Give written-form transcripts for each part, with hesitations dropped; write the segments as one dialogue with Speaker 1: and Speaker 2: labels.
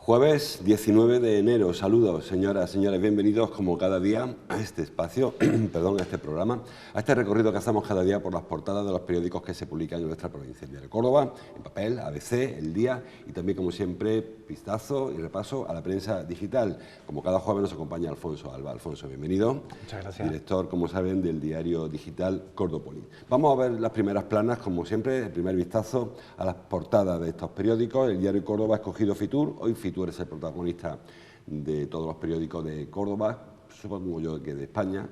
Speaker 1: Jueves 19 de enero, saludos señoras, señores, bienvenidos como cada día a este espacio, perdón, a este programa, a este recorrido que hacemos cada día por las portadas de los periódicos que se publican en nuestra provincia. El Diario de Córdoba, en papel, ABC, El Día y también, como siempre, vistazo y repaso a la prensa digital. Como cada jueves nos acompaña Alfonso Alba. Alfonso, bienvenido.
Speaker 2: Muchas gracias.
Speaker 1: Director, como saben, del diario digital Cordópolis. Vamos a ver las primeras planas, como siempre, el primer vistazo a las portadas de estos periódicos. El Diario de Córdoba ha escogido Fitur, hoy Fitur es el protagonista de todos los periódicos de Córdoba, supongo yo que de España.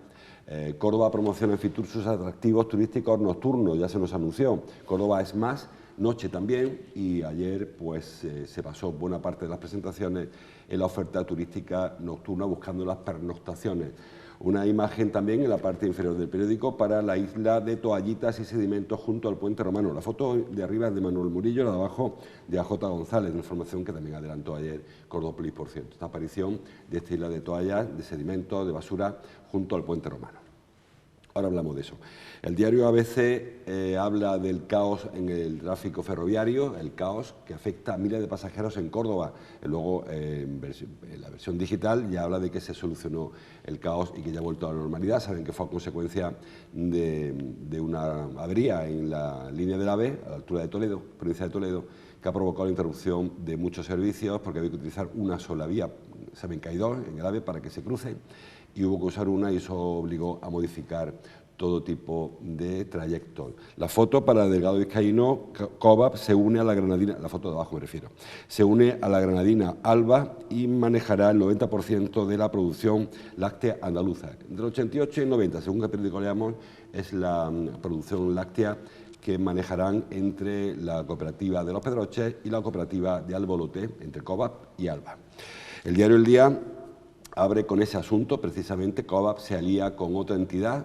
Speaker 1: Córdoba promociona en Fitur sus atractivos turísticos nocturnos, ya se nos anunció. Córdoba es más, noche también, y ayer pues se pasó buena parte de las presentaciones en la oferta turística nocturna buscando las pernoctaciones. Una imagen también en la parte inferior del periódico para la isla de toallitas y sedimentos junto al puente romano. La foto de arriba es de Manuel Murillo, la de abajo de AJ González, una información que también adelantó ayer Cordópolis, por cierto. Esta aparición de esta isla de toallas, de sedimentos, de basura junto al puente romano. Ahora hablamos de eso. El diario ABC habla del caos en el tráfico ferroviario, el caos que afecta a miles de pasajeros en Córdoba. Luego, en la versión digital ya habla de que se solucionó el caos y que ya ha vuelto a la normalidad. Saben que fue a consecuencia de una avería en la línea del AVE, a la altura de Toledo, provincia de Toledo, que ha provocado la interrupción de muchos servicios porque había que utilizar una sola vía. Saben que hay dos en el AVE para que se crucen y hubo que usar una y eso obligó a modificar todo tipo de trayectos. La foto para Delgado Vizcaíno, Cobap se une a la granadina, la foto de abajo me refiero, se une a la granadina Alba y manejará el 90% de la producción láctea andaluza. Entre el 88 y el 90, según qué periódico leamos, es la producción láctea que manejarán entre la cooperativa de Los Pedroches y la cooperativa de Albolote, entre Cobap y Alba. El diario El Día abre con ese asunto, precisamente Cobap se alía con otra entidad,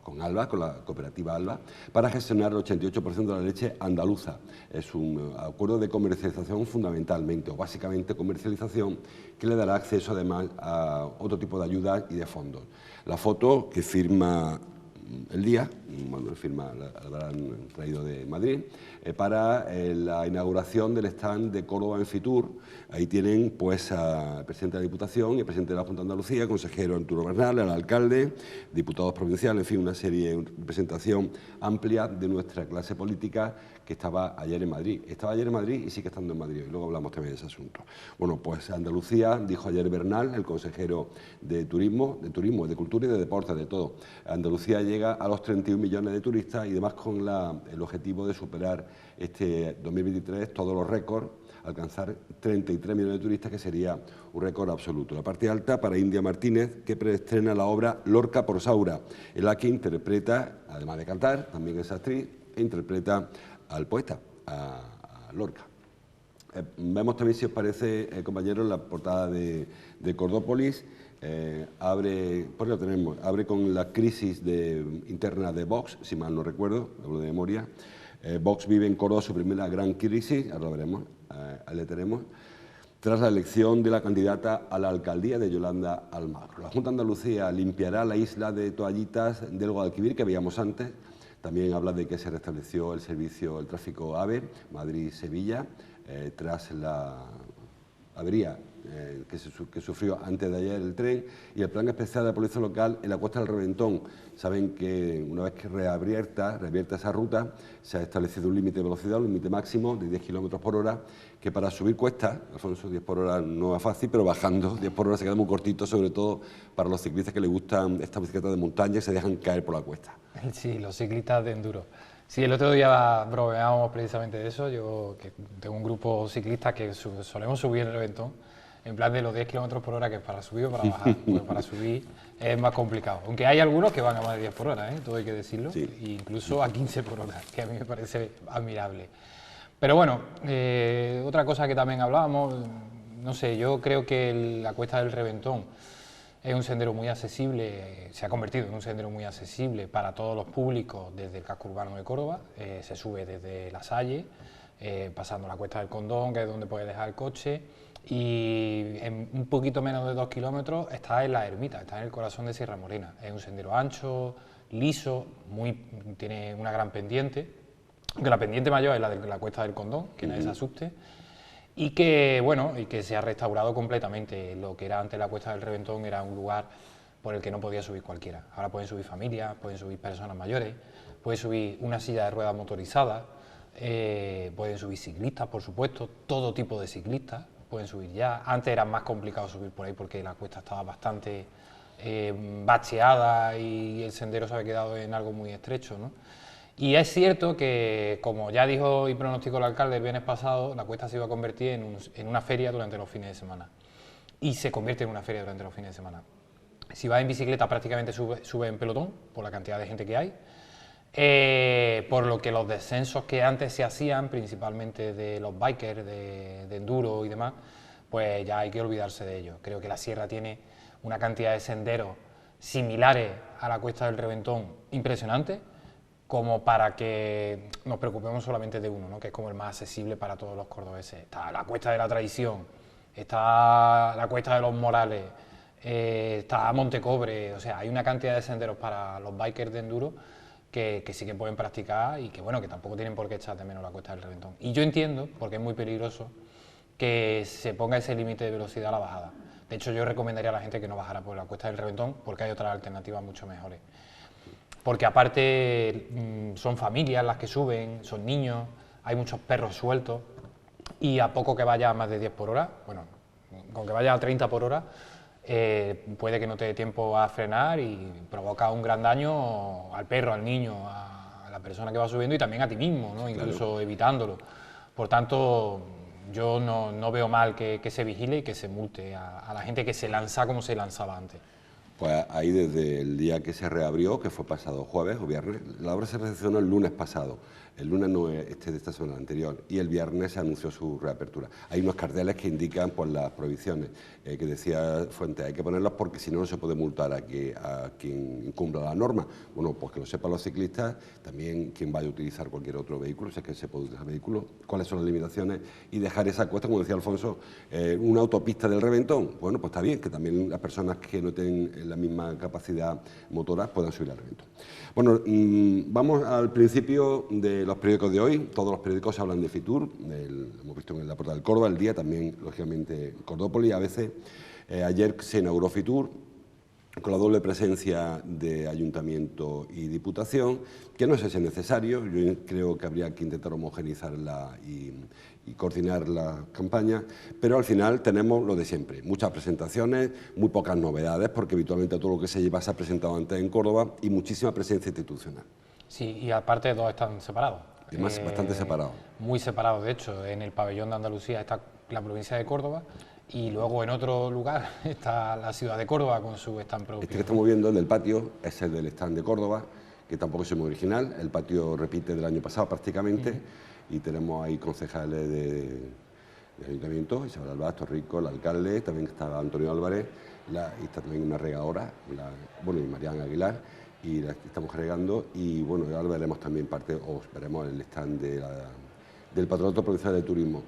Speaker 1: con Alba, con la cooperativa Alba, para gestionar el 88% de la leche andaluza. Es un acuerdo de comercialización fundamentalmente, o básicamente comercialización, que le dará acceso además a otro tipo de ayudas y de fondos. La foto que firma El Día, bueno, firma, la habrán traído de Madrid, para la inauguración del stand de Córdoba en Fitur. Ahí tienen pues al presidente de la Diputación y el presidente de la Junta de Andalucía, consejero Arturo Bernal, al alcalde, diputados provinciales, en fin, una serie, una presentación amplia de nuestra clase política que estaba ayer en Madrid. Estaba ayer en Madrid y sigue estando en Madrid, y luego hablamos también de ese asunto. Bueno, pues Andalucía, dijo ayer Bernal, el consejero de Turismo, de Cultura y de Deportes, de todo. Andalucía llega a los 31 millones de turistas y además con el objetivo de superar este 2023 todos los récords, alcanzar 33 millones de turistas, que sería un récord absoluto. La parte alta para India Martínez, que preestrena la obra Lorca por Saura, en la que interpreta, además de cantar, también es actriz, e interpreta al poeta, a Lorca. Vemos también, si os parece, compañeros, la portada de Cordópolis. Abre con la crisis interna de Vox, si mal no recuerdo, hablo de memoria. Vox vive en Córdoba su primera gran crisis, ahora lo veremos, ahí le tenemos, tras la elección de la candidata a la alcaldía de Yolanda Almagro. La Junta de Andalucía limpiará la isla de toallitas del Guadalquivir, que veíamos antes. También habla de que se restableció el tráfico AVE, Madrid-Sevilla, tras la avería que sufrió antes de ayer el tren, y el plan especial de la Policía Local en la Cuesta del Reventón. Saben que una vez que reabierta esa ruta, se ha establecido un límite de velocidad, un límite máximo de 10 km por hora, que para subir cuesta, Alfonso, 10 por hora no es fácil, pero bajando 10 por hora se queda muy cortito, sobre todo para los ciclistas que les gustan estas bicicletas de montaña y se dejan caer por la cuesta.
Speaker 2: Sí, los ciclistas de enduro. Sí, el otro día bromeábamos precisamente de eso. Yo que tengo un grupo ciclista que solemos subir el Reventón, en plan de los 10 km por hora, que es para subir o para bajar. Pues para subir es más complicado. Aunque hay algunos que van a más de 10 por hora, todo hay que decirlo,
Speaker 1: sí.
Speaker 2: E incluso a 15 por hora, que a mí me parece admirable. Pero bueno, otra cosa que también hablábamos, no sé, yo creo que la Cuesta del Reventón es un sendero muy accesible, se ha convertido en un sendero muy accesible para todos los públicos desde el casco urbano de Córdoba. Se sube desde La Salle, pasando la Cuesta del Condón, que es donde puedes dejar el coche, y en un poquito menos de 2 kilómetros está en la ermita, está en el corazón de Sierra Morena. Es un sendero ancho, liso, tiene una gran pendiente, aunque la pendiente mayor es la de la Cuesta del Condón, que nadie se asuste, y que, bueno, y que se ha restaurado completamente. Lo que era antes la Cuesta del Reventón era un lugar por el que no podía subir cualquiera. Ahora pueden subir familias, pueden subir personas mayores, puede subir una silla de ruedas motorizada, pueden subir ciclistas, por supuesto, todo tipo de ciclistas pueden subir ya. Antes era más complicado subir por ahí porque la cuesta estaba bastante bacheada y el sendero se había quedado en algo muy estrecho, ¿no? Y es cierto que, como ya dijo y pronosticó el alcalde el viernes pasado, la cuesta se iba a convertir en una feria durante los fines de semana. Y se convierte en una feria durante los fines de semana. Si vas en bicicleta prácticamente sube en pelotón, por la cantidad de gente que hay. Por lo que los descensos que antes se hacían, principalmente de los bikers, de enduro y demás, pues ya hay que olvidarse de ellos. Creo que la sierra tiene una cantidad de senderos similares a la Cuesta del Reventón impresionante, como para que nos preocupemos solamente de uno, ¿no? Que es como el más accesible para todos los cordobeses. Está la Cuesta de la Tradición, está la Cuesta de los Morales, está Montecobre, o sea, hay una cantidad de senderos para los bikers de enduro que sí que pueden practicar y que, bueno, que tampoco tienen por qué echar de menos la Cuesta del Reventón. Y yo entiendo, porque es muy peligroso, que se ponga ese límite de velocidad a la bajada. De hecho, yo recomendaría a la gente que no bajara por la Cuesta del Reventón, porque hay otras alternativas mucho mejores. Porque aparte son familias las que suben, son niños, hay muchos perros sueltos y a poco que vaya a más de 10 por hora, bueno, con que vaya a 30 por hora, puede que no te dé tiempo a frenar y provoca un gran daño al perro, al niño, a la persona que va subiendo y también a ti mismo, ¿no? Incluso claro, evitándolo. Por tanto, yo no veo mal que se vigile y que se multe a la gente que se lanza como se lanzaba antes.
Speaker 1: Pues ahí desde el día que se reabrió, que fue pasado jueves o viernes, la obra se recepcionó el lunes pasado. El lunes no es de esta semana anterior y el viernes se anunció su reapertura. Hay unos carteles que indican pues, las prohibiciones, que decía Fuentes, hay que ponerlos porque si no, no se puede multar a quien incumpla la norma. Bueno, pues que lo sepan los ciclistas, también quien vaya a utilizar cualquier otro vehículo, si es que se puede utilizar vehículo, cuáles son las limitaciones y dejar esa cuesta, como decía Alfonso, una autopista del Reventón. Bueno, pues está bien que también las personas que no tienen la misma capacidad motora puedan subir al Reventón. Bueno, vamos al principio de los periódicos de hoy. Todos los periódicos hablan de Fitur, hemos visto en la portada del Córdoba, El Día, también, lógicamente, Cordópolis, a veces. Ayer se inauguró Fitur, con la doble presencia de Ayuntamiento y Diputación, que no sé si es necesario. Yo creo que habría que intentar homogeneizarla y coordinar la campaña, pero al final tenemos lo de siempre, muchas presentaciones, muy pocas novedades, porque habitualmente todo lo que se lleva se ha presentado antes en Córdoba y muchísima presencia institucional.
Speaker 2: Sí, y aparte dos están separados.
Speaker 1: Además, bastante separados.
Speaker 2: Muy separados, de hecho, en el pabellón de Andalucía está la provincia de Córdoba y luego en otro lugar está la ciudad de Córdoba con su stand propio.
Speaker 1: Este que estamos viendo, el del patio, es el del stand de Córdoba, que tampoco es muy original. El patio repite del año pasado prácticamente y tenemos ahí concejales de Ayuntamiento, Isabel Albaz, Torrico, el alcalde, también está Antonio Álvarez, y está también una regadora, y Mariana Aguilar, y la estamos regando, y bueno, ahora veremos también veremos el stand del Patronato Provincial de Turismo.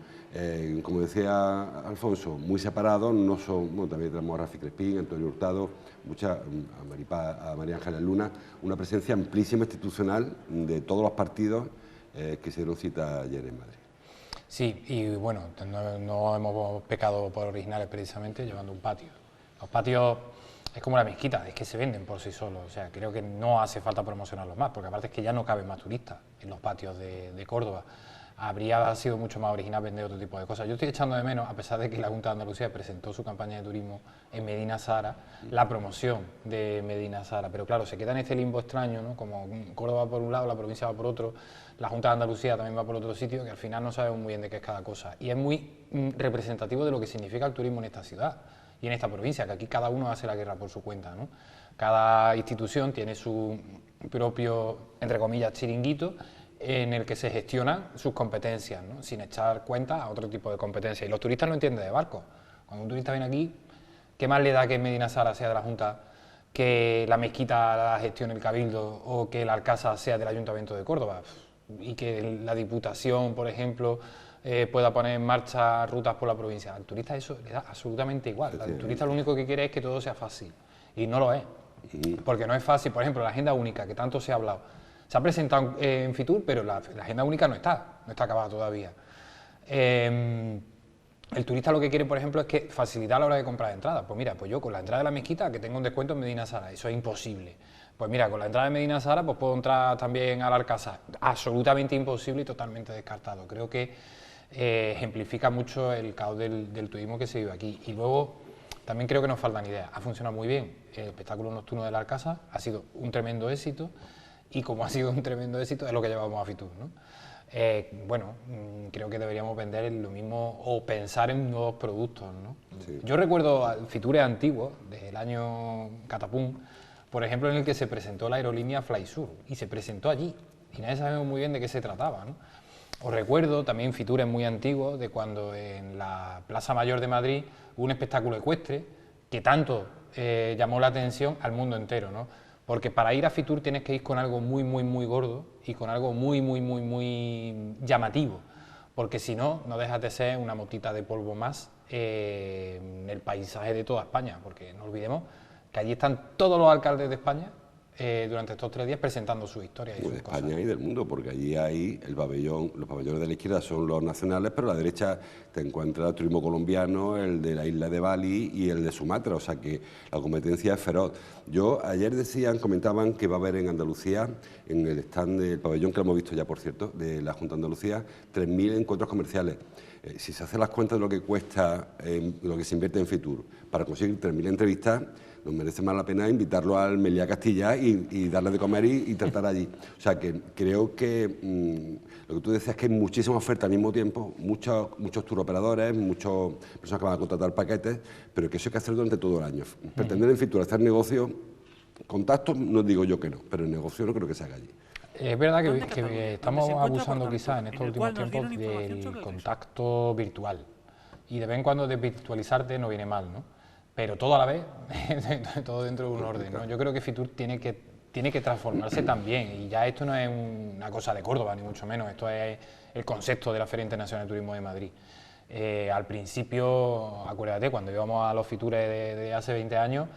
Speaker 1: Como decía Alfonso, muy separados, no son, bueno, también tenemos a Rafi Crespín, Antonio Hurtado, a María Ángeles Luna, una presencia amplísima institucional de todos los partidos que se dieron cita ayer en Madrid.
Speaker 2: Sí, y bueno, no hemos pecado por originales precisamente llevando un patio. Los patios es como la mezquita, es que se venden por sí solos, o sea, creo que no hace falta promocionarlos más, porque aparte es que ya no caben más turistas en los patios de Córdoba. Habría sido mucho más original vender otro tipo de cosas. Yo estoy echando de menos, a pesar de que la Junta de Andalucía presentó su campaña de turismo en Medina Sahara, la promoción de Medina Sahara, pero claro, se queda en este limbo extraño, ¿no? Como Córdoba por un lado, la provincia va por otro, la Junta de Andalucía también va por otro sitio, que al final no sabemos muy bien de qué es cada cosa. Y es muy representativo de lo que significa el turismo en esta ciudad y en esta provincia, que aquí cada uno hace la guerra por su cuenta, ¿no? Cada institución tiene su propio, entre comillas, chiringuito, en el que se gestionan sus competencias, ¿no? Sin echar cuenta a otro tipo de competencias. Y los turistas no entienden de barcos. Cuando un turista viene aquí, ¿qué más le da que Medina Sara sea de la Junta, que la mezquita la gestione el Cabildo o que el Alcázar sea del Ayuntamiento de Córdoba? Y que la Diputación, por ejemplo, pueda poner en marcha rutas por la provincia. Al turista eso le da absolutamente igual. Al turista lo único que quiere es que todo sea fácil. Y no lo es. Porque no es fácil. Por ejemplo, la agenda única, que tanto se ha hablado. Se ha presentado en Fitur, pero la agenda única no está acabada todavía. El turista lo que quiere, por ejemplo, es que facilitar a la hora de comprar entradas. Pues mira, pues yo con la entrada de la mezquita, que tengo un descuento en Medina Sara, eso es imposible. Pues mira, con la entrada de Medina Sara, pues puedo entrar también al Alcázar. Absolutamente imposible y totalmente descartado. Creo que ejemplifica mucho el caos del turismo que se vive aquí. Y luego, también creo que nos faltan ideas. Ha funcionado muy bien el espectáculo nocturno del Alcázar, ha sido un tremendo éxito, y como ha sido un tremendo éxito, es lo que llevamos a Fitur, ¿no? Bueno, creo que deberíamos vender lo mismo o pensar en nuevos productos, ¿no? Sí. Yo recuerdo Fitures antiguos, del año Catapum, por ejemplo, en el que se presentó la aerolínea Flysur, y se presentó allí, y nadie sabemos muy bien de qué se trataba, ¿no? Os recuerdo también Fitures muy antiguos, de cuando en la Plaza Mayor de Madrid hubo un espectáculo ecuestre que tanto llamó la atención al mundo entero, ¿no? Porque para ir a Fitur tienes que ir con algo muy, muy, muy gordo y con algo muy, muy, muy, muy llamativo, porque si no, no dejas de ser una motita de polvo más en el paisaje de toda España, porque no olvidemos que allí están todos los alcaldes de España durante estos 3 días presentando su historia.
Speaker 1: De España y del mundo, porque allí hay el pabellón, los pabellones de la izquierda son los nacionales, pero a la derecha te encuentras el turismo colombiano, el de la isla de Bali y el de Sumatra, o sea que la competencia es feroz. Yo ayer comentaban que va a haber en Andalucía, en el stand del pabellón que lo hemos visto ya, por cierto, de la Junta de Andalucía, 3.000 encuentros comerciales. Si se hacen las cuentas de lo que cuesta, lo que se invierte en Fitur, para conseguir 3.000 entrevistas, nos merece más la pena invitarlo al Meliá Castilla y darle de comer y tratar allí. O sea, que creo que lo que tú decías es que hay muchísima oferta al mismo tiempo, muchos turoperadores, muchas personas que van a contratar paquetes, pero que eso hay que hacer durante todo el año. Pretender en Fitur hacer negocio, contactos, no digo yo que no, pero el negocio no creo que se haga allí.
Speaker 2: Es verdad que estamos abusando quizás en estos últimos tiempos del contacto virtual, y de vez en cuando desvirtualizarte no viene mal, ¿no? Pero todo a la vez, todo dentro de un orden, ¿no? Yo creo que Fitur tiene que transformarse también, y ya esto no es una cosa de Córdoba, ni mucho menos, esto es el concepto de la Feria Internacional de Turismo de Madrid. Al principio, acuérdate, cuando íbamos a los Fitures de hace 20 años,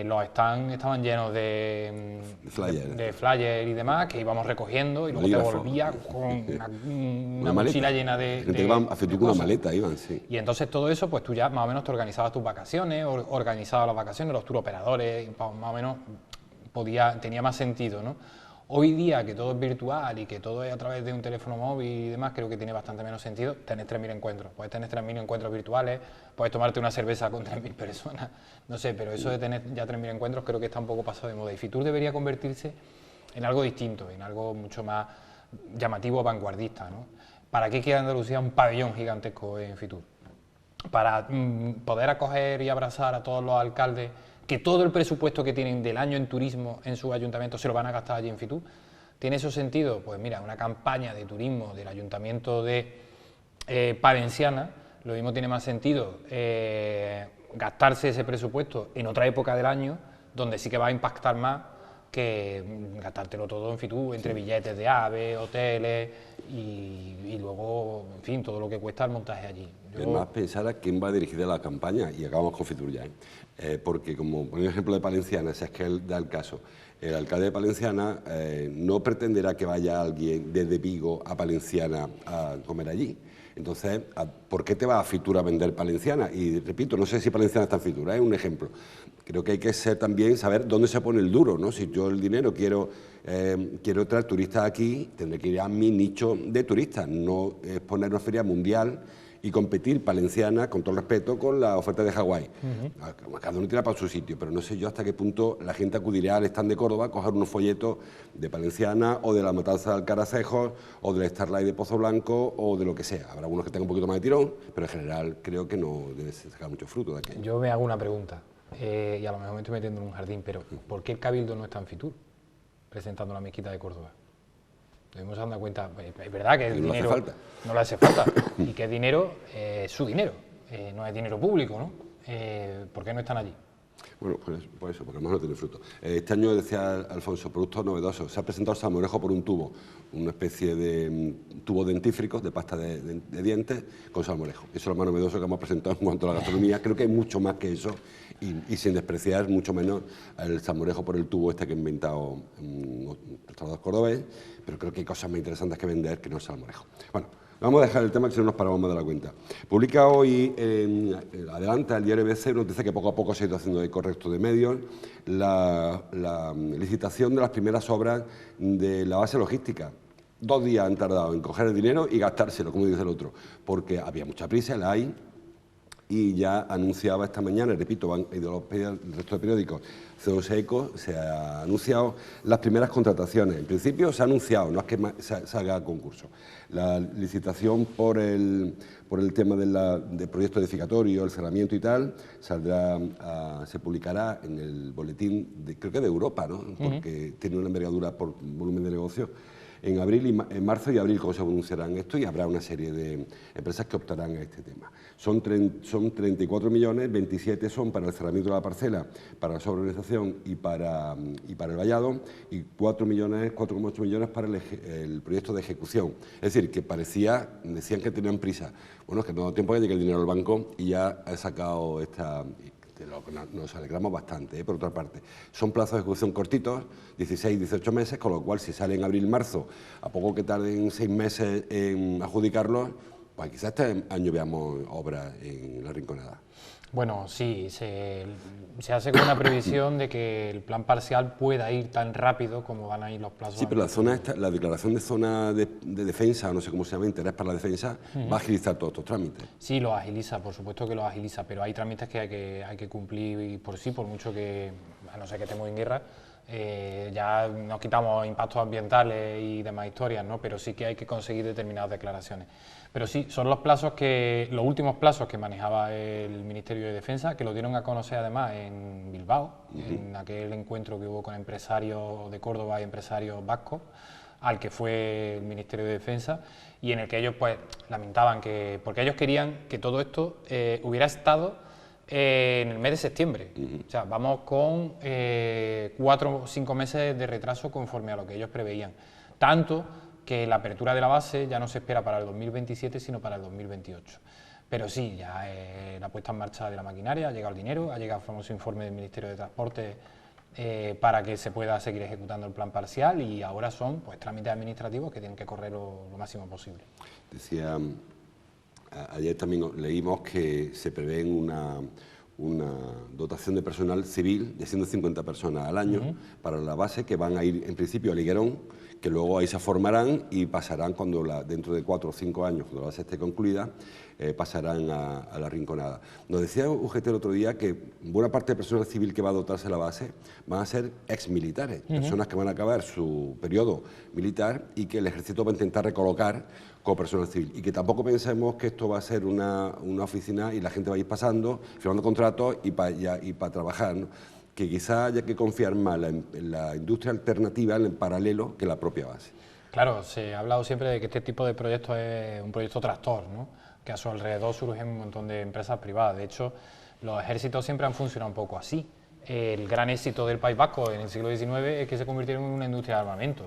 Speaker 2: los stands estaban llenos de flyers y demás, que íbamos recogiendo, y luego te volvías con una mochila llena de
Speaker 1: iban a Fitur con una maleta, iban, sí.
Speaker 2: Y entonces todo eso, pues tú ya más o menos te organizabas tus vacaciones, organizabas las vacaciones, los turoperadores, más o menos tenía más sentido, ¿no? Hoy día, que todo es virtual y que todo es a través de un teléfono móvil y demás, creo que tiene bastante menos sentido tener 3.000 encuentros. Puedes tener 3.000 encuentros virtuales, puedes tomarte una cerveza con 3.000 personas, no sé, pero eso de tener ya 3.000 encuentros creo que está un poco pasado de moda. Y Fitur debería convertirse en algo distinto, en algo mucho más llamativo, vanguardista, ¿no? ¿Para qué quiere Andalucía un pabellón gigantesco en Fitur? Para poder acoger y abrazar a todos los alcaldes, que todo el presupuesto que tienen del año en turismo en su ayuntamiento se lo van a gastar allí en Fitur. ¿Tiene eso sentido? Pues mira, una campaña de turismo del ayuntamiento de Palenciana, lo mismo tiene más sentido gastarse ese presupuesto en otra época del año, donde sí que va a impactar más que gastártelo todo en Fitur, entre billetes de AVE, hoteles y luego, en fin, todo lo que cuesta el montaje allí.
Speaker 1: Es más pensar a quién va dirigida la campaña, y acabamos con Fitur ya, porque como por ejemplo de Palenciana, si es que da el caso, el alcalde de Palenciana no pretenderá que vaya alguien desde Vigo a Palenciana a comer allí. Entonces, ¿por qué te vas a Fitur a vender Palenciana? Y repito, no sé si Palenciana está en Fitur, es un ejemplo. Creo que hay que saber dónde se pone el duro, ¿no? Si yo el dinero quiero traer turistas aquí, tendré que ir a mi nicho de turistas, no poner una feria mundial y competir Palenciana, con todo el respeto, con la oferta de Hawái. Cada uno tira para su sitio, pero no sé yo hasta qué punto la gente acudirá al stand de Córdoba a coger unos folletos de Palenciana o de la Matanza de Alcaracejos o del Starlight de Pozo Blanco o de lo que sea. Habrá algunos que tengan un poquito más de tirón, pero en general creo que no debe sacar mucho fruto de aquello.
Speaker 2: Yo me hago una pregunta, y a lo mejor me estoy metiendo en un jardín, pero ¿por qué el Cabildo no está en Fitur presentando la mezquita de Córdoba? Debemos darnos cuenta, es verdad que el
Speaker 1: no
Speaker 2: dinero
Speaker 1: hace falta.
Speaker 2: no le hace falta y que es dinero, su dinero, no es dinero público, ¿no? ¿Por qué no están allí?
Speaker 1: Bueno, por eso, porque además no tiene fruto. Este año, decía Alfonso, productos novedosos. Se ha presentado el salmorejo por un tubo, una especie de tubo dentífrico, de pasta de dientes, con salmorejo. Eso es lo más novedoso que hemos presentado en cuanto a la gastronomía. Creo que hay mucho más que eso, y sin despreciar mucho menos el salmorejo por el tubo este que ha inventado un restaurador cordobés, pero creo que hay cosas más interesantes que vender que no el salmorejo. Bueno, vamos a dejar el tema que si no nos paramos más de la cuenta. Publica hoy Adelante, el diario ABC, nos dice que poco a poco se ha ido haciendo el correcto de medios, la licitación de las primeras obras de la base logística. 2 días han tardado en coger el dinero y gastárselo, como dice el otro, porque había mucha prisa, la hay, y ya anunciaba esta mañana, repito, van a ir el resto de periódicos, CO2 Eco, se ha anunciado las primeras contrataciones. En principio se ha anunciado, no es que salga a concurso. La licitación por el tema del proyecto edificatorio, el cerramiento y tal, se publicará en el boletín, creo que de Europa, ¿no? Porque tiene una envergadura por volumen de negocio. En marzo y abril, como se anunciarán esto, y habrá una serie de empresas que optarán a este tema. Son 34 millones, 27 son para el cerramiento de la parcela, para la sobreurbanización y para el vallado, y 4,8 millones para el proyecto de ejecución. Es decir, que decían que tenían prisa. Bueno, es que no da tiempo que llegue el dinero al banco y ya ha sacado esta... Nos alegramos bastante, por otra parte. Son plazos de ejecución cortitos, 16, 18 meses, con lo cual si sale en abril, marzo, a poco que tarden 6 meses en adjudicarlos, pues quizás este año veamos obras en La Rinconada.
Speaker 2: Bueno, sí, se hace con una previsión de que el plan parcial pueda ir tan rápido como van a ir los plazos.
Speaker 1: Sí, pero la declaración de zona de defensa, no sé cómo se llama, interés para la defensa, va a agilizar todos estos trámites.
Speaker 2: Sí, los agiliza, por supuesto que los agiliza, pero hay trámites que hay que cumplir por sí, por mucho que, a no ser que estemos en guerra, ya nos quitamos impactos ambientales y demás historias, ¿no? Pero sí que hay que conseguir determinadas declaraciones. Pero sí, son los últimos plazos que manejaba el Ministerio de Defensa, que lo dieron a conocer además en Bilbao, en aquel encuentro que hubo con empresarios de Córdoba y empresarios vascos, al que fue el Ministerio de Defensa, y en el que ellos pues lamentaban porque ellos querían que todo esto hubiera estado en el mes de septiembre. O sea, vamos con 4 o 5 meses de retraso conforme a lo que ellos preveían. Tanto que la apertura de la base ya no se espera para el 2027, sino para el 2028. Pero sí, ya la puesta en marcha de la maquinaria, ha llegado el dinero, ha llegado el famoso informe del Ministerio de Transporte para que se pueda seguir ejecutando el plan parcial, y ahora son pues trámites administrativos que tienen que correr lo máximo posible.
Speaker 1: Decía, ayer también leímos que se prevé una dotación de personal civil de 150 personas al año para la base, que van a ir en principio a Liguerón, que luego ahí se formarán y pasarán dentro de 4 o 5 años, cuando la base esté concluida, pasarán a La Rinconada. Nos decía UGT el otro día que buena parte del personal civil que va a dotarse la base van a ser exmilitares, personas que van a acabar su periodo militar y que el ejército va a intentar recolocar como personal civil, y que tampoco pensemos que esto va a ser una oficina y la gente va a ir pasando, firmando contratos y para trabajar, ¿no? Que quizá haya que confiar más en la industria alternativa, en el paralelo, que la propia base.
Speaker 2: Claro, se ha hablado siempre de que este tipo de proyectos es un proyecto tractor, ¿no? Que a su alrededor surgen un montón de empresas privadas. De hecho, los ejércitos siempre han funcionado un poco así. El gran éxito del País Vasco en el siglo XIX es que se convirtieron en una industria de armamento.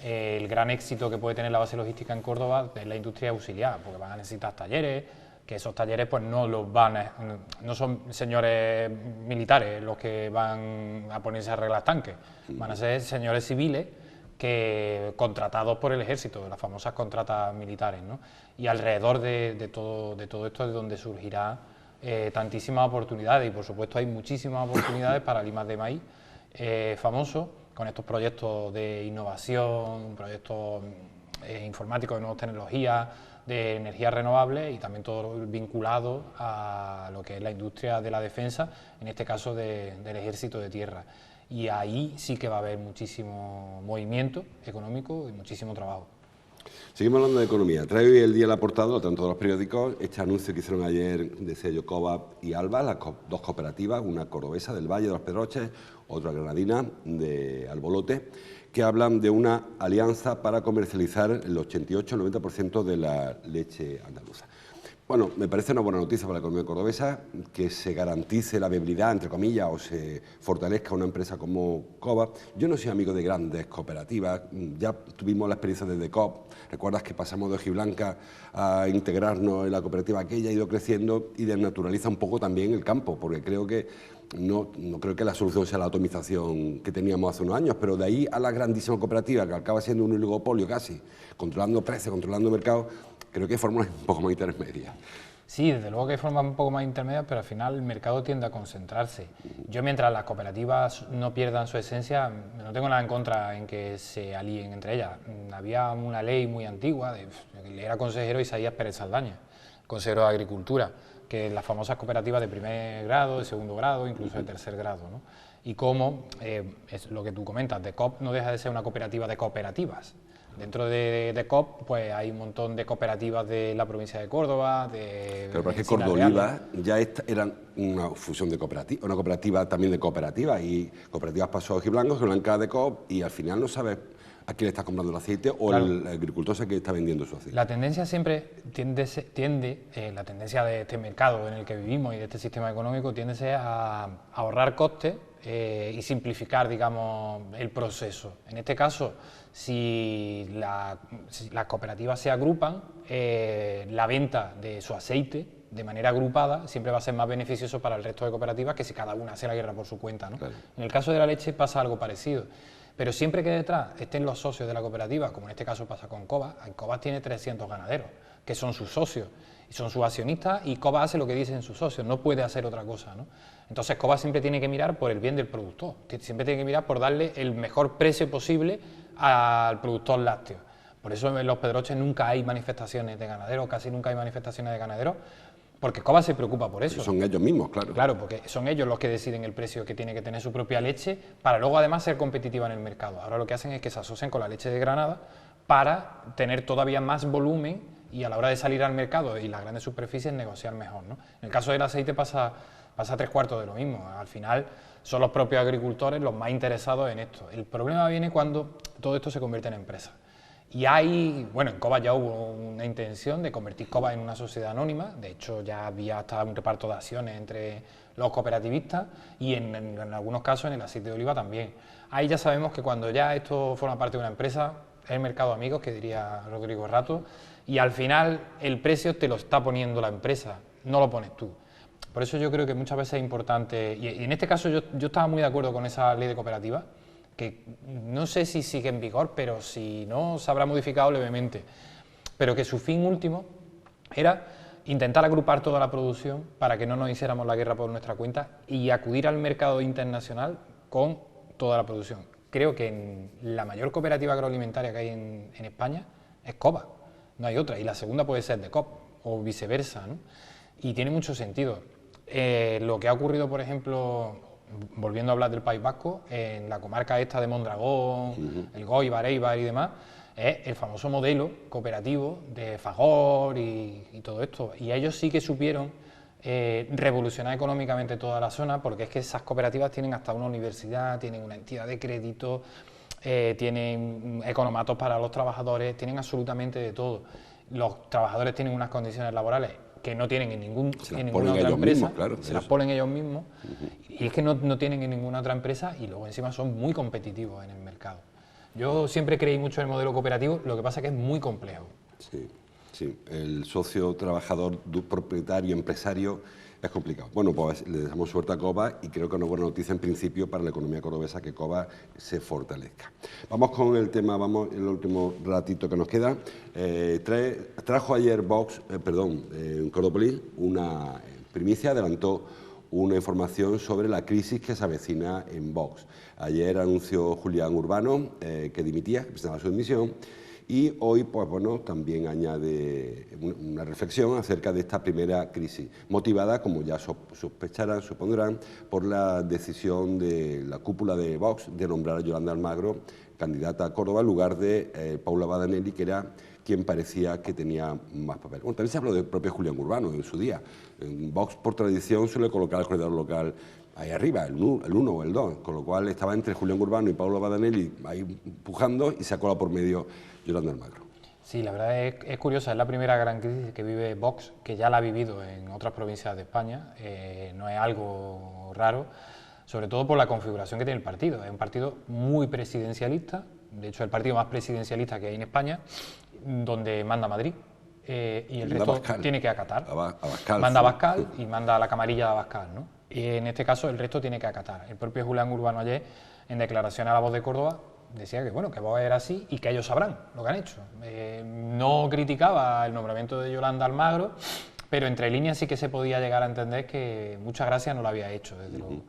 Speaker 2: El gran éxito que puede tener la base logística en Córdoba es la industria auxiliar, porque van a necesitar talleres, que esos talleres pues no son señores militares los que van a ponerse a arreglar tanques, van a ser señores civiles contratados por el ejército, las famosas contratas militares, ¿no? Y alrededor de todo esto es donde surgirán tantísimas oportunidades, y por supuesto hay muchísimas oportunidades para el I+D+I famoso, con estos proyectos de innovación, proyectos informáticos de nuevas tecnologías, de energías renovables, y también todo vinculado a lo que es la industria de la defensa, en este caso del ejército de tierra. Y ahí sí que va a haber muchísimo movimiento económico y muchísimo trabajo.
Speaker 1: Seguimos hablando de economía. Trae hoy el día la portada, tanto de los periódicos, este anuncio que hicieron ayer de sello Coop y Alba, las dos cooperativas, una cordobesa del Valle de los Pedroches, otra granadina de Albolote, que hablan de una alianza para comercializar el 88-90% de la leche andaluza. Bueno, me parece una buena noticia para la economía cordobesa que se garantice la viabilidad, entre comillas, o se fortalezca una empresa como Cova. Yo no soy amigo de grandes cooperativas, ya tuvimos la experiencia de Decop, recuerdas que pasamos de Hojiblanca a integrarnos en la cooperativa aquella, ha ido creciendo y desnaturaliza un poco también el campo, porque creo que no creo que la solución sea la atomización que teníamos hace unos años, pero de ahí a la grandísima cooperativa, que acaba siendo un oligopolio casi, controlando precios, controlando mercado, creo que hay fórmulas un poco más intermedias.
Speaker 2: Sí, desde luego que hay formas un poco más intermedias, pero al final el mercado tiende a concentrarse. Yo, mientras las cooperativas no pierdan su esencia, no tengo nada en contra en que se alíen entre ellas. Había una ley muy antigua, era consejero Isaías Pérez Saldaña, consejero de Agricultura, que las famosas cooperativas de primer grado, de segundo grado, incluso de tercer grado, ¿no? Y cómo, es lo que tú comentas, Decop no deja de ser una cooperativa de cooperativas. Dentro de Decop, pues hay un montón de cooperativas de la provincia de Córdoba, de...
Speaker 1: Pero es que Cordoliva ya eran una fusión de cooperativas, una cooperativa también de cooperativas, y cooperativas pasó a Hojiblanca, Hojiblanca a Decop, y al final no sabes a quién le estás comprando el aceite o claro, el agricultor es el que está vendiendo su aceite.
Speaker 2: La tendencia siempre tiende la tendencia de este mercado en el que vivimos y de este sistema económico tiende a ahorrar costes y simplificar, digamos, el proceso. En este caso, si las cooperativas se agrupan, la venta de su aceite de manera agrupada siempre va a ser más beneficioso para el resto de cooperativas que si cada una hace la guerra por su cuenta, ¿no? Claro. En el caso de la leche pasa algo parecido. Pero siempre que detrás estén los socios de la cooperativa, como en este caso pasa con Cova, Cova tiene 300 ganaderos, que son sus socios, y son sus accionistas, y Cova hace lo que dicen sus socios, no puede hacer otra cosa, ¿no? Entonces Cova siempre tiene que mirar por el bien del productor, siempre tiene que mirar por darle el mejor precio posible al productor lácteo. Por eso en Los Pedroches nunca hay manifestaciones de ganaderos, casi nunca hay manifestaciones de ganaderos, porque Cova se preocupa por eso.
Speaker 1: Pero son ellos mismos, claro.
Speaker 2: Claro, porque son ellos los que deciden el precio que tiene que tener su propia leche para luego además ser competitiva en el mercado. Ahora lo que hacen es que se asocian con la leche de Granada para tener todavía más volumen y a la hora de salir al mercado y las grandes superficies negociar mejor, ¿no? En el caso del aceite pasa 3/4 de lo mismo. Al final son los propios agricultores los más interesados en esto. El problema viene cuando todo esto se convierte en empresa. Y hay, bueno, en Cova ya hubo una intención de convertir Cova en una sociedad anónima, de hecho ya había hasta un reparto de acciones entre los cooperativistas y en algunos casos en el aceite de oliva también. Ahí ya sabemos que cuando ya esto forma parte de una empresa, es el mercado amigos, que diría Rodrigo Rato, y al final el precio te lo está poniendo la empresa, no lo pones tú. Por eso yo creo que muchas veces es importante, y en este caso yo estaba muy de acuerdo con esa ley de cooperativas, que no sé si sigue en vigor, pero si no, se habrá modificado levemente, pero que su fin último era intentar agrupar toda la producción para que no nos hiciéramos la guerra por nuestra cuenta y acudir al mercado internacional con toda la producción. Creo que la mayor cooperativa agroalimentaria que hay en España es Cova, no hay otra, y la segunda puede ser Decop o viceversa, ¿no? Y tiene mucho sentido. Lo que ha ocurrido, por ejemplo, volviendo a hablar del País Vasco, en la comarca esta de Mondragón, el Goibar, Eibar y demás, es el famoso modelo cooperativo de Fagor y todo esto. Y ellos sí que supieron revolucionar económicamente toda la zona, porque es que esas cooperativas tienen hasta una universidad, tienen una entidad de crédito, tienen economatos para los trabajadores, tienen absolutamente de todo. Los trabajadores tienen unas condiciones laborales que no tienen en ninguna otra empresa, mismos, claro, se las ponen ellos mismos, y es que no tienen en ninguna otra empresa y luego encima son muy competitivos en el mercado. Yo siempre creí mucho en el modelo cooperativo, lo que pasa es que es muy complejo.
Speaker 1: Sí, sí, el socio, trabajador, propietario, empresario es complicado. Bueno, pues le damos suerte a Cova y creo que es una buena noticia en principio para la economía cordobesa que Cova se fortalezca. Vamos con el tema, vamos el último ratito que nos queda. Trajo ayer Vox, Cordopolín, una primicia, adelantó una información sobre la crisis que se avecina en Vox. Ayer anunció Julián Urbano que dimitía, que presentaba su dimisión. Y hoy, pues bueno, también añade una reflexión acerca de esta primera crisis, motivada, como ya sospecharán, supondrán, por la decisión de la cúpula de Vox de nombrar a Yolanda Almagro candidata a Córdoba en lugar de Paula Badanelli, que era quien parecía que tenía más papel. Bueno, también se habló del propio Julián Urbano en su día. En Vox, por tradición, suele colocar al coordinador local ahí arriba, el 1 o el 2, con lo cual estaba entre Julián Urbano y Pablo Badanelli ahí empujando y se ha colado por medio Yolanda Almagro.
Speaker 2: Sí, la verdad es curiosa, es la primera gran crisis que vive Vox, que ya la ha vivido en otras provincias de España, no es algo raro, sobre todo por la configuración que tiene el partido. Es un partido muy presidencialista, de hecho el partido más presidencialista que hay en España, donde manda Madrid. Y el resto tiene que acatar.
Speaker 1: Abascal,
Speaker 2: manda Abascal y manda a la camarilla de Abascal, ¿no? Y en este caso el resto tiene que acatar. El propio Julián Urbano ayer, en declaración a La Voz de Córdoba, decía que bueno, que Vox era así y que ellos sabrán lo que han hecho. No criticaba el nombramiento de Yolanda Almagro, pero entre líneas sí que se podía llegar a entender que mucha gracia no lo había hecho, desde luego.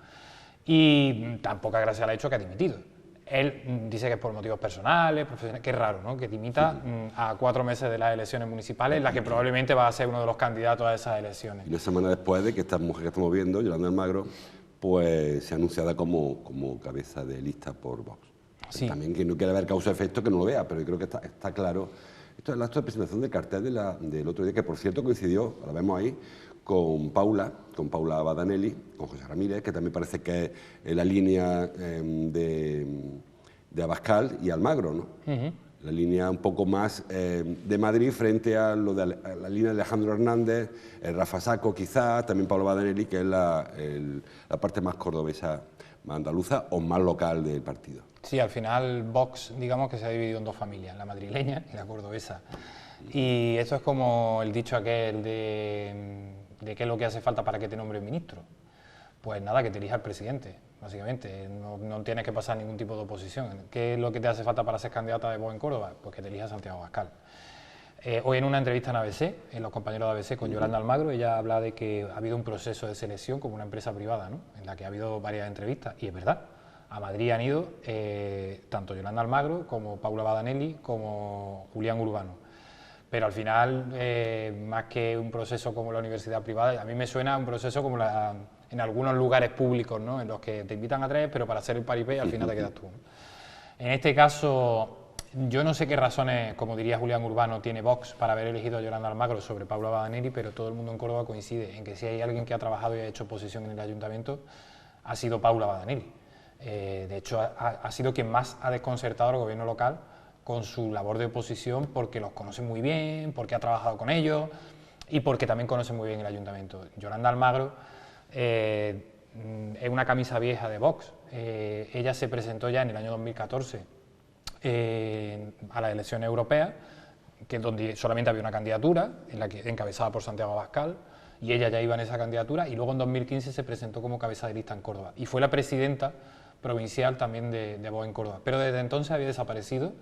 Speaker 2: Y tan poca gracia le ha hecho que ha dimitido. Él dice que es por motivos personales, profesionales, que es raro, ¿no? Que dimita a 4 meses de las elecciones municipales, en las que probablemente va a ser uno de los candidatos a esas elecciones.
Speaker 1: Y una semana después de que esta mujer que estamos viendo, Yolanda Almagro, pues se ha anunciado como cabeza de lista por Vox. Sí. También que no quiere ver causa-efecto, que no lo vea, pero yo creo que está claro. Esto es el acto de presentación del cartel del otro día, que por cierto coincidió, la vemos ahí, con Paula Badanelli, con José Ramírez, que también parece que es la línea de Abascal y Almagro, ¿no? La línea un poco más de Madrid frente a la línea de Alejandro Hernández, Rafa Sacco quizás, también Paula Badanelli, que es la parte más cordobesa, más andaluza o más local del partido.
Speaker 2: Sí, al final Vox, digamos que se ha dividido en 2 familias, la madrileña y la cordobesa. Y eso es como el dicho aquel de qué es lo que hace falta para que te nombren ministro. Pues nada, que te elija el presidente, básicamente. No tienes que pasar ningún tipo de oposición. ¿Qué es lo que te hace falta para ser candidata de Vox en Córdoba? Pues que te elija Santiago Abascal. Hoy en una entrevista en ABC, en Los Compañeros de ABC, con Yolanda Almagro, ella habla de que ha habido un proceso de selección como una empresa privada, ¿no? En la que ha habido varias entrevistas, y es verdad. A Madrid han ido tanto Yolanda Almagro como Paula Badanelli como Julián Urbano. Pero al final, más que un proceso como la universidad privada, a mí me suena un proceso como en algunos lugares públicos, ¿no? En los que te invitan a 3, pero para hacer el paripé al final te quedas tú, ¿no? En este caso, yo no sé qué razones, como diría Julián Urbano, tiene Vox para haber elegido a Yolanda Almagro sobre Paula Badanelli, pero todo el mundo en Córdoba coincide en que si hay alguien que ha trabajado y ha hecho oposición en el ayuntamiento, ha sido Paula Badanelli. De hecho, ha sido quien más ha desconcertado al gobierno local con su labor de oposición, porque los conoce muy bien, porque ha trabajado con ellos y porque también conoce muy bien el ayuntamiento. Yolanda Almagro es una camisa vieja de Vox. Ella se presentó ya en el año 2014 a las elecciones europeas, donde solamente había una candidatura, encabezada por Santiago Abascal, y ella ya iba en esa candidatura, y luego en 2015 se presentó como cabeza de lista en Córdoba, y fue la presidenta provincial también de Vox en Córdoba, pero desde entonces había desaparecido,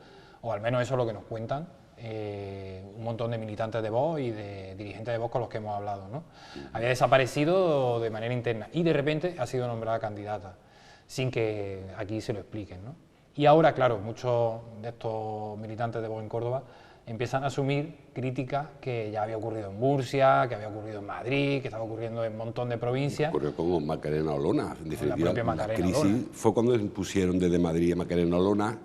Speaker 2: o al menos eso es lo que nos cuentan, un montón de militantes de Vox y de dirigentes de Vox con los que hemos hablado, ¿no? Había desaparecido de manera interna y de repente ha sido nombrada candidata, sin que aquí se lo expliquen, ¿no? Y ahora, claro, muchos de estos militantes de Vox en Córdoba empiezan a asumir críticas que ya había ocurrido en Murcia, que había ocurrido en Madrid, que estaba ocurriendo en un montón de provincias.
Speaker 1: Ocurrió con Macarena Olona. En definitiva, la crisis fue cuando impusieron desde Madrid a Macarena Olona,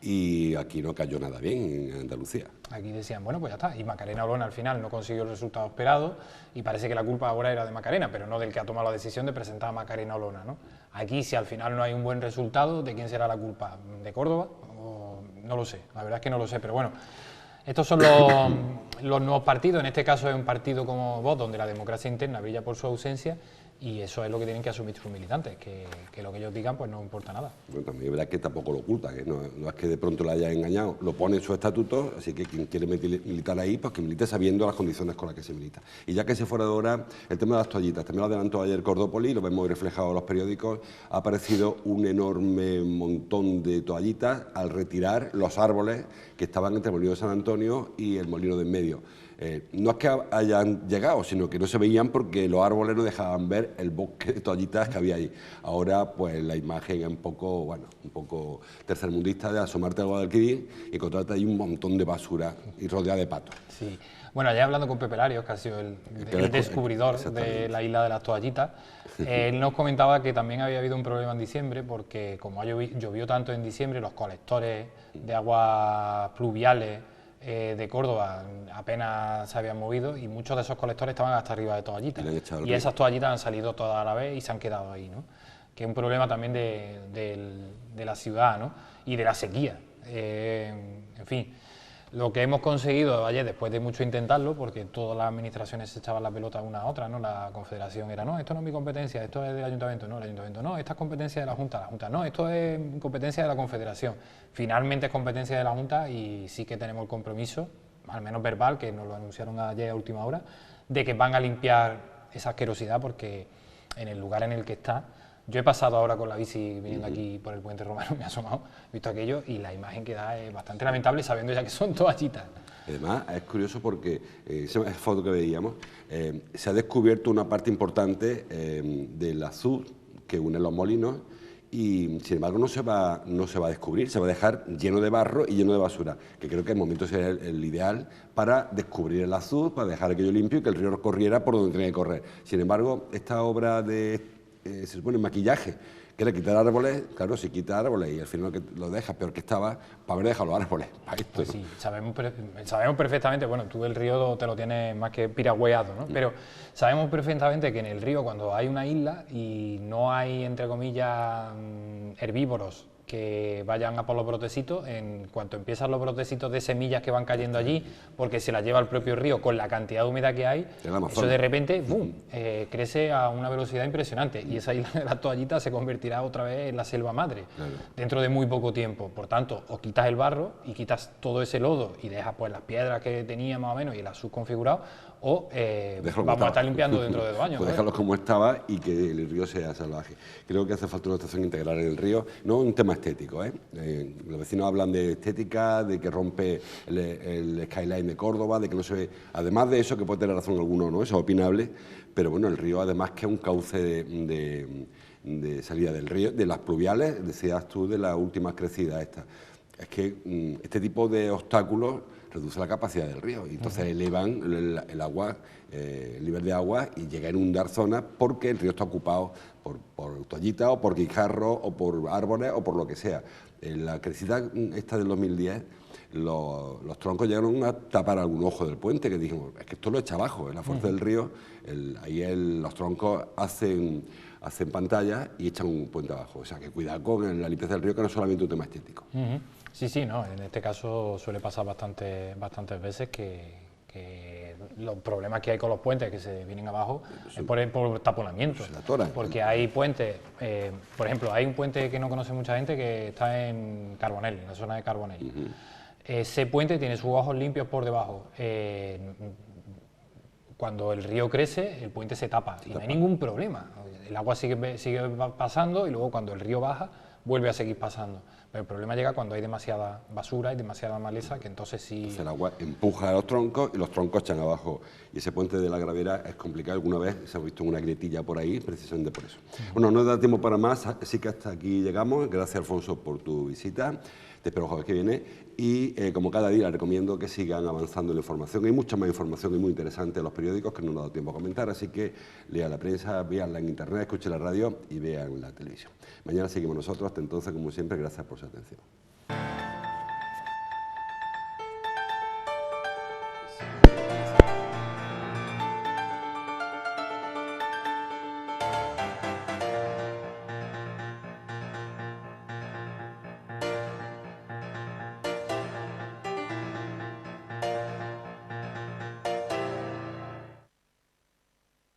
Speaker 1: y aquí no cayó nada bien en Andalucía.
Speaker 2: Aquí decían, bueno, pues ya está, y Macarena Olona al final no consiguió el resultado esperado y parece que la culpa ahora era de Macarena, pero no del que ha tomado la decisión de presentar a Macarena Olona, ¿no? Aquí, si al final no hay un buen resultado, ¿de quién será la culpa? ¿De Córdoba? No lo sé, la verdad es que no lo sé, pero bueno, estos son los nuevos partidos. En este caso es un partido como Vox, donde la democracia interna brilla por su ausencia, y eso es lo que tienen que asumir sus militantes, que lo que ellos digan pues no importa nada.
Speaker 1: Bueno, también es verdad que tampoco lo oculta, que no es que de pronto la haya engañado, lo pone en su estatuto, así que quien quiere militar ahí, pues que milite sabiendo las condiciones con las que se milita. Y ya que se fuera de hora, el tema de las toallitas, también lo adelantó ayer Cordópoli, lo vemos reflejado en los periódicos, ha aparecido un enorme montón de toallitas al retirar los árboles que estaban entre el Molino de San Antonio y el Molino de en medio. No es que hayan llegado, sino que no se veían porque los árboles no dejaban ver el bosque de toallitas que había ahí. Ahora, pues la imagen es un poco tercermundista, de asomarte al Guadalquivir y encontrarte ahí un montón de basura y rodeada de patos.
Speaker 2: Sí. Bueno, ya hablando con Pepe Larios, que ha sido el descubridor de la isla de las toallitas, él nos comentaba que también había habido un problema en diciembre, porque como llovió tanto en diciembre, los colectores de aguas pluviales de Córdoba apenas se habían movido y muchos de esos colectores estaban hasta arriba de toallitas. Y esas toallitas han salido todas a la vez y se han quedado ahí, ¿no? Que es un problema también de la ciudad, ¿no? Y de la sequía. En fin, lo que hemos conseguido ayer, después de mucho intentarlo, porque todas las administraciones se echaban la pelota una a otra, ¿no? La Confederación era, no, esto no es mi competencia, esto es del Ayuntamiento, no, el Ayuntamiento no, esta es competencia de la Junta, no, esto es competencia de la Confederación. Finalmente es competencia de la Junta y sí que tenemos el compromiso, al menos verbal, que nos lo anunciaron ayer a última hora, de que van a limpiar esa asquerosidad porque en el lugar en el que está. Yo he pasado ahora con la bici viniendo aquí por el Puente Romano, me he asomado, he visto aquello y la imagen que da es bastante lamentable sabiendo ya que son toallitas.
Speaker 1: Además, es curioso porque esa foto que veíamos, se ha descubierto una parte importante del azud que une los molinos y sin embargo no se va a descubrir, se va a dejar lleno de barro y lleno de basura, que creo que el momento sería el ideal para descubrir el azud, para dejar aquello limpio y que el río corriera por donde tenía que correr. Sin embargo, esta obra se supone maquillaje, que era quitar árboles, claro, si quita árboles y al final lo dejas peor que estaba, para haber dejado los árboles, para esto.
Speaker 2: Pues sí, sabemos perfectamente, bueno, tú el río te lo tienes más que piragüeado, ¿no? Pero sabemos perfectamente que en el río cuando hay una isla y no hay, entre comillas, herbívoros que vayan a por los brotecitos, en cuanto empiezan los brotecitos de semillas que van cayendo allí, porque se las lleva el propio río con la cantidad de humedad que hay, eso de repente, ¡boom!, crece a una velocidad impresionante y esa isla de las toallitas se convertirá otra vez en la selva madre, dentro de muy poco tiempo. Por tanto, o quitas el barro y quitas todo ese lodo y dejas pues las piedras que tenía más o menos y las subconfigurado, o vamos a estar limpiando dentro de 2 años.
Speaker 1: Pues dejarlo como estaba y que el río sea salvaje. Creo que hace falta una estación integral en el río, no un tema estético, los vecinos hablan de estética, de que rompe el skyline de Córdoba, de que no se ve, además de eso, que puede tener razón alguno, ¿no? Eso es opinable, pero bueno, el río además que es un cauce de salida del río, de las pluviales, decías tú, de las últimas crecidas estas. Es que este tipo de obstáculos reduce la capacidad del río y entonces elevan el agua, el nivel de agua y llega a inundar zonas porque el río está ocupado por toallitas o por guijarros o por árboles o por lo que sea. En la crecida esta del 2010 los troncos llegaron a tapar algún ojo del puente, que dijimos, es que esto lo echa abajo, en la fuerza del río, los troncos hacen pantalla y echan un puente abajo. O sea, que cuidado con la limpieza del río, que no es solamente un tema estético.
Speaker 2: Sí, no, en este caso suele pasar bastantes veces que los problemas que hay con los puentes que se vienen abajo es por taponamiento. Porque hay puentes, por ejemplo, hay un puente que no conoce mucha gente que está en Carbonell, en la zona de Carbonell. Ese puente tiene sus ojos limpios por debajo. Cuando el río crece, el puente se tapa y no hay ningún problema. El agua sigue pasando y luego cuando el río baja, vuelve a seguir pasando. Pero el problema llega cuando hay demasiada basura y demasiada maleza, que entonces sí...
Speaker 1: Entonces el agua empuja a los troncos y los troncos echan abajo. Y ese puente de la Gravera es complicado. Alguna vez se ha visto una grietilla por ahí, precisamente por eso. Bueno, no da tiempo para más, así que hasta aquí llegamos. Gracias, Alfonso, por tu visita. Te espero el jueves que viene y como cada día les recomiendo que sigan avanzando en la información. Hay mucha más información y muy interesante en los periódicos que no nos ha dado tiempo a comentar, así que lean la prensa, veanla en internet, escuchen la radio y vean la televisión. Mañana seguimos nosotros, hasta entonces, como siempre, gracias por su atención.